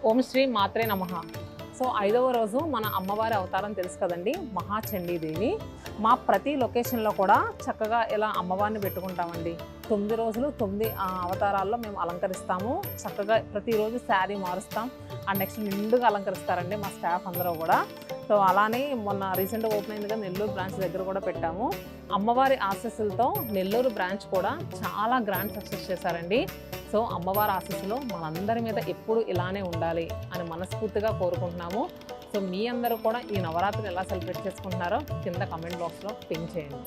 ఓం శ్రీ మాత్రే నమః. సో 5వ రోజు మన అమ్మవారి అవతారం తెలుసు కదండి, మహాచండీదేవి. మా ప్రతి లొకేషన్లో కూడా చక్కగా ఇలా అమ్మవారిని పెట్టుకుంటామండి. 9 రోజులు 9 అవతారాల్లో మేము అలంకరిస్తాము. చక్కగా ప్రతిరోజు శారీ మారుస్తాం. అండ్ నెక్స్ట్ నిండుగా అలంకరిస్తారండి మా స్టాఫ్ అందరూ కూడా. సో అలానే మొన్న రీసెంట్గా ఓపెన్ అయిందిగా నెల్లూరు బ్రాంచ్ దగ్గర కూడా పెట్టాము. అమ్మవారి ఆశీస్సులతో నెల్లూరు బ్రాంచ్ కూడా చాలా గ్రాండ్ సక్సెస్ చేశారండి. సో అమ్మవారి ఆశీస్సులు మనందరి మీద ఎప్పుడు ఇలానే ఉండాలి అని మనస్ఫూర్తిగా కోరుకుంటున్నాము. సో మీ అందరూ కూడా ఈ నవరాత్రిని ఎలా సెలబ్రేట్ చేసుకుంటున్నారో కింద కమెంట్ బాక్స్లో పింక్ చేయండి.